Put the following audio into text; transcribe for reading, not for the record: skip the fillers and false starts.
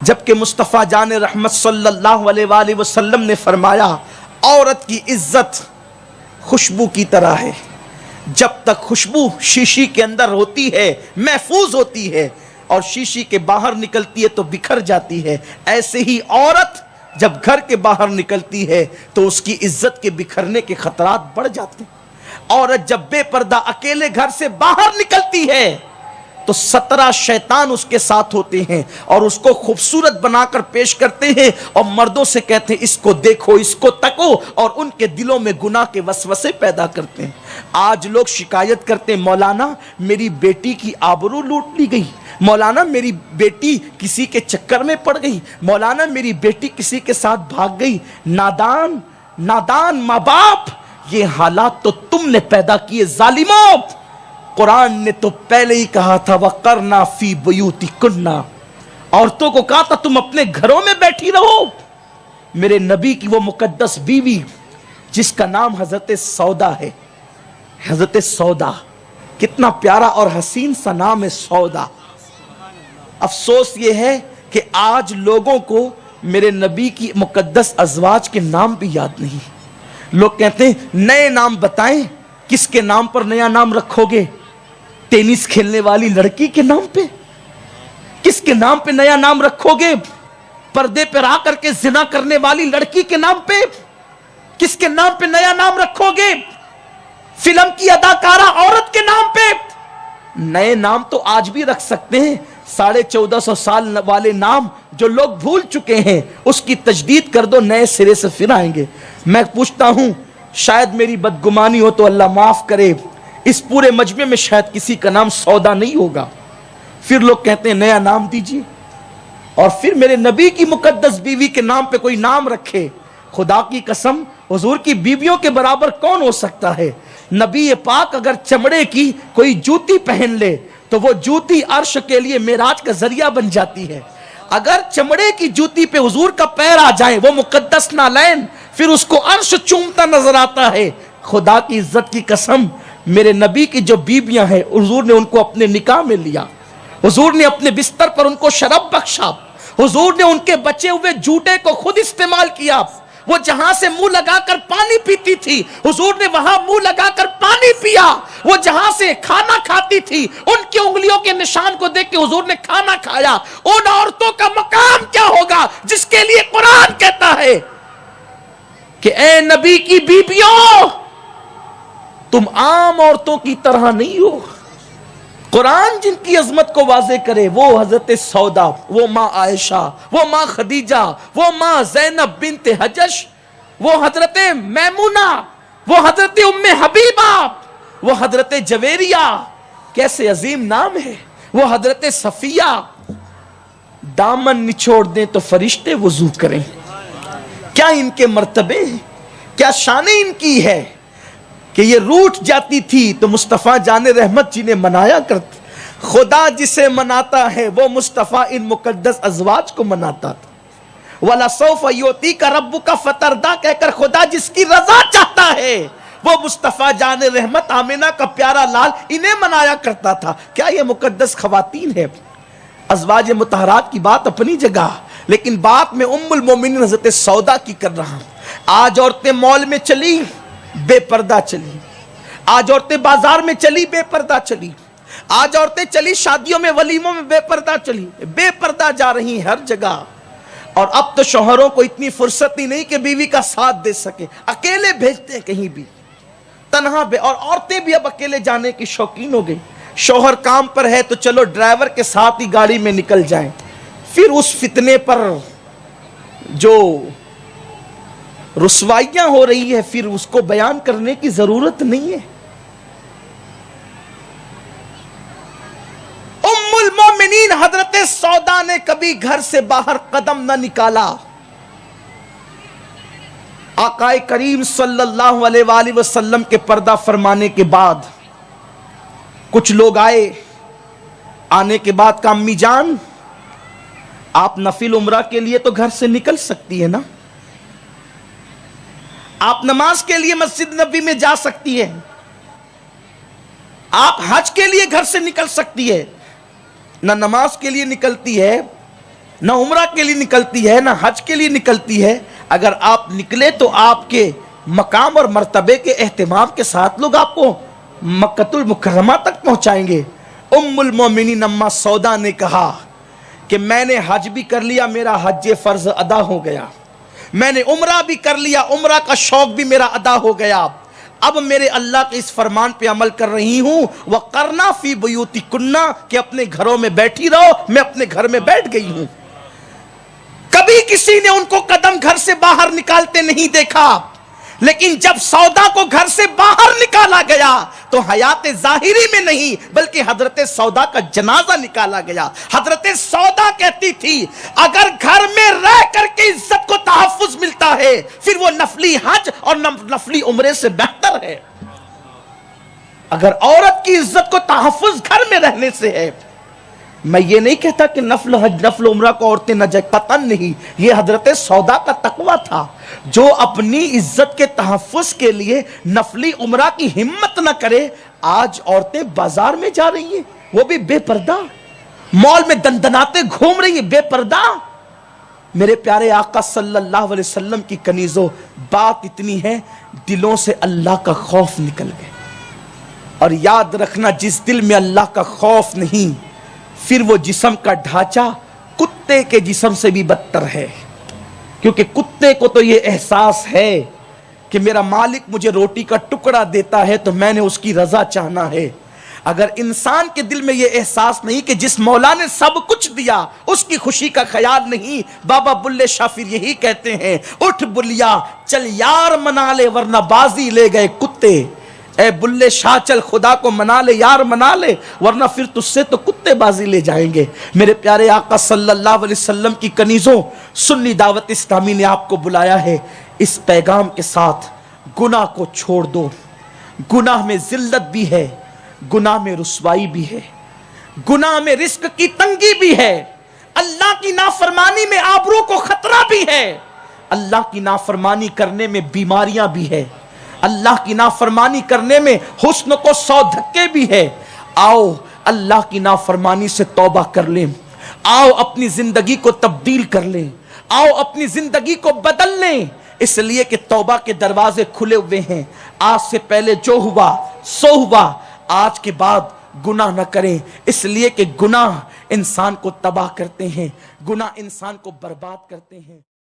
جبکہ مصطفیٰ جان رحمت صلی اللہ علیہ وآلہ وسلم نے فرمایا عورت کی عزت خوشبو کی طرح ہے، جب تک خوشبو شیشی کے اندر ہوتی ہے محفوظ ہوتی ہے اور شیشی کے باہر نکلتی ہے تو بکھر جاتی ہے، ایسے ہی عورت جب گھر کے باہر نکلتی ہے تو اس کی عزت کے بکھرنے کے خطرات بڑھ جاتے ہیں۔ عورت جب بے پردہ اکیلے گھر سے باہر نکلتی ہے تو 17 شیطان اس کے ساتھ ہوتے ہیں اور اس کو خوبصورت بنا کر پیش کرتے ہیں اور مردوں سے کہتے ہیں اس کو دیکھو، اس کو تکو، اور ان کے دلوں میں گناہ کے وسوسے پیدا کرتے ہیں۔ آج لوگ شکایت کرتے ہیں مولانا میری بیٹی کی آبرو لوٹ لی گئی، مولانا میری بیٹی کسی کے چکر میں پڑ گئی، مولانا میری بیٹی کسی کے ساتھ بھاگ گئی۔ نادان ماں باپ، یہ حالات تو تم نے پیدا کیے ظالموں۔ قرآن نے تو پہلے ہی کہا تھا وَقَرْنَا فِي بُيُوتِكُنَّ، عورتوں کو کہا تھا تم اپنے گھروں میں بیٹھی رہو۔ میرے نبی کی وہ مقدس بیوی جس کا نام حضرت سودا ہے، حضرت سودا، کتنا پیارا اور حسین سا نام ہے سودا۔ افسوس یہ ہے کہ آج لوگوں کو میرے نبی کی مقدس ازواج کے نام بھی یاد نہیں۔ لوگ کہتے ہیں نئے نام بتائیں، کس کے نام پر نیا نام رکھو گے؟ ٹینس کھیلنے والی لڑکی کے نام پہ؟ کس کے نام پہ نیا نام رکھو گے؟ پردے پر آ کر کے زنا کرنے والی لڑکی کے نام پہ؟ کس کے نام پہ نیا نام رکھو گے؟ فلم کی اداکارہ عورت کے نام پہ؟ نئے نام تو آج بھی رکھ سکتے ہیں، 1450 سال والے نام جو لوگ بھول چکے ہیں اس کی تجدید کر دو، نئے سرے سے پھر آئیں گے۔ میں پوچھتا ہوں، شاید میری بدگمانی ہو تو اللہ معاف کرے، اس پورے مجمع میں شاید کسی کا نام سودا نہیں ہوگا۔ پھر لوگ کہتے ہیں نیا نام دیجیے، اور پھر میرے نبی کی مقدس بیوی کے نام پہ کوئی نام رکھے۔ خدا کی قسم حضور کی بیویوں کے برابر کون ہو سکتا ہے؟ نبی پاک اگر چمڑے کی کوئی جوتی پہن لے تو وہ جوتی عرش کے لیے معراج کا ذریعہ بن جاتی ہے۔ اگر چمڑے کی جوتی پہ حضور کا پیر آ جائے، وہ مقدس نالین، پھر اس کو عرش چومتا نظر آتا ہے۔ خدا کی عزت کی قسم، میرے نبی کی جو بیویاں ہیں حضور نے ان کو اپنے نکاح میں لیا، حضور نے اپنے بستر پر ان کو شراب بخشا، حضور نے ان کے بچے ہوئے جوٹے کو خود استعمال کیا۔ وہ جہاں سے منہ لگا کر پانی پیتی تھی حضور نے وہاں منہ لگا کر پانی پیا، وہ جہاں سے کھانا کھاتی تھی ان کی انگلیوں کے نشان کو دیکھ کے حضور نے کھانا کھایا۔ ان عورتوں کا مقام کیا ہوگا جس کے لیے قرآن کہتا ہے کہ اے نبی کی بیبیوں تم عام عورتوں کی طرح نہیں ہو۔ قرآن جن کی عظمت کو واضح کرے وہ حضرت سودا، وہ ماں عائشہ، وہ ماں خدیجہ، وہ ماں زینب بنت حجش، وہ حضرت میمونہ، وہ حضرت ام حبیبہ، وہ حضرت جویریہ، کیسے عظیم نام ہے، وہ حضرت صفیہ۔ دامن نچوڑ دیں تو فرشتے وضو کریں، کیا ان کے مرتبے ہیں، کیا شان ان کی ہے کہ یہ روٹ جاتی تھی تو مصطفیٰ جان رحمت جی نے منایا کرتے۔ خدا جسے مناتا ہے وہ مصطفیٰ ان مقدس ازواج کو مناتا تھا۔ وَلَسَوْفَ يُعْطِيكَ رَبُّكَ فَتَرْضَىٰ کہہ کر خدا جس کی رضا چاہتا ہے وہ مصطفیٰ جان رحمت آمنہ کا پیارا لال انہیں منایا کرتا تھا۔ کیا یہ مقدس خواتین ہے؟ ازواج مطہرات کی بات اپنی جگہ، لیکن بات میں ام المومنین حضرت سودا کی کر رہا ہوں۔ آج عورتیں مال میں چلی بے پردہ چلی، آج عورتیں بازار میں چلی بے پردہ چلی، آج عورتیں چلی شادیوں میں ولیموں میں بے پردہ چلی، بے پردہ جا رہی ہر جگہ۔ اور اب تو شوہروں کو اتنی فرصت ہی نہیں کہ بیوی کا ساتھ دے سکے، اکیلے بھیجتے ہیں کہیں بھی تنہا اور عورتیں بھی اب اکیلے جانے کی شوقین ہو گئی۔ شوہر کام پر ہے تو چلو ڈرائیور کے ساتھ ہی گاڑی میں نکل جائیں، پھر اس فتنے پر جو رسوائیاں ہو رہی ہے پھر اس کو بیان کرنے کی ضرورت نہیں ہے۔ ام المومنین حضرت سودا نے کبھی گھر سے باہر قدم نہ نکالا۔ آقا کریم صلی اللہ علیہ وآلہ وسلم کے پردہ فرمانے کے بعد کچھ لوگ آئے، آنے کے بعد کہا امی جان آپ نفل عمرہ کے لیے تو گھر سے نکل سکتی ہے نا، آپ نماز کے لیے مسجد نبی میں جا سکتی ہے، آپ حج کے لیے گھر سے نکل سکتی ہے، نہ نماز کے لیے نکلتی ہے نہ عمرہ کے لیے نکلتی ہے نہ حج کے لیے نکلتی ہے. اگر آپ نکلے تو آپ کے مقام اور مرتبے کے اہتمام کے ساتھ لوگ آپ کو مکۃ المکرمہ تک پہنچائیں گے. ام المومنین اماں سودا نے کہا کہ میں نے حج بھی کر لیا, میرا حج فرض ادا ہو گیا, میں نے عمرہ بھی کر لیا, عمرہ کا شوق بھی میرا ادا ہو گیا, اب میرے اللہ کے اس فرمان پہ عمل کر رہی ہوں وَقَرْنَا فِي بُيُوتِكُنَّ کہ اپنے گھروں میں بیٹھی رہو. میں اپنے گھر میں بیٹھ گئی ہوں. کبھی کسی نے ان کو قدم گھر سے باہر نکالتے نہیں دیکھا, لیکن جب سودا کو گھر سے باہر نکالا گیا تو حیات ظاہری میں نہیں بلکہ حضرت سودا کا جنازہ نکالا گیا. حضرت سودا کہتی تھی اگر گھر میں رہ کر کے عزت کو تحفظ ملتا ہے پھر وہ نفلی حج اور نفلی عمرے سے بہتر ہے. اگر عورت کی عزت کو تحفظ گھر میں رہنے سے ہے, میں یہ نہیں کہتا کہ نفل حج نفل عمرہ کو عورتیں نہ جائیں, قطعاً نہیں. یہ حضرت سودا کا تقویٰ تھا جو اپنی عزت کے تحفظ کے لیے نفلی عمرہ کی ہمت نہ کرے. آج عورتیں بازار میں جا رہی ہیں وہ بھی بے پردہ, مال میں دندناتے گھوم رہی ہیں بے پردہ. میرے پیارے آقا صلی اللہ علیہ وسلم کی کنیزوں بات اتنی ہے دلوں سے اللہ کا خوف نکل گئے. اور یاد رکھنا جس دل میں اللہ کا خوف نہیں پھر وہ جسم کا ڈھانچہ کتے کے جسم سے بھی بدتر ہے. کیونکہ کتے کو تو یہ احساس ہے کہ میرا مالک مجھے روٹی کا ٹکڑا دیتا ہے تو میں نے اس کی رضا چاہنا ہے. اگر انسان کے دل میں یہ احساس نہیں کہ جس مولا نے سب کچھ دیا اس کی خوشی کا خیال نہیں. بابا بلے شاہ پھر یہی کہتے ہیں اٹھ بلیا چل یار منا لے ورنہ بازی لے گئے کتے. اے بلے شاہ چل خدا کو منا لے یار منا لے ورنہ پھر تجھ سے تو کتے بازی لے جائیں گے. میرے پیارے آقا صلی اللہ علیہ وسلم کی کنیزوں سنی دعوت اسلامی نے آپ کو بلایا ہے اس پیغام کے ساتھ گناہ کو چھوڑ دو. گناہ میں ذلت بھی ہے, گناہ میں رسوائی بھی ہے, گناہ میں رزق کی تنگی بھی ہے, اللہ کی نافرمانی میں آبرو کو خطرہ بھی ہے, اللہ کی نافرمانی کرنے میں بیماریاں بھی ہے, اللہ کی نافرمانی کرنے میں حسن کو 100 دھکے بھی ہے. آؤ اللہ کی نافرمانی سے توبہ کر لیں, آؤ اپنی زندگی کو تبدیل کر لیں, آؤ اپنی زندگی کو بدل لیں. اس لیے کہ توبہ کے دروازے کھلے ہوئے ہیں. آج سے پہلے جو ہوا سو ہوا, آج کے بعد گناہ نہ کریں. اس لیے کہ گناہ انسان کو تباہ کرتے ہیں, گناہ انسان کو برباد کرتے ہیں.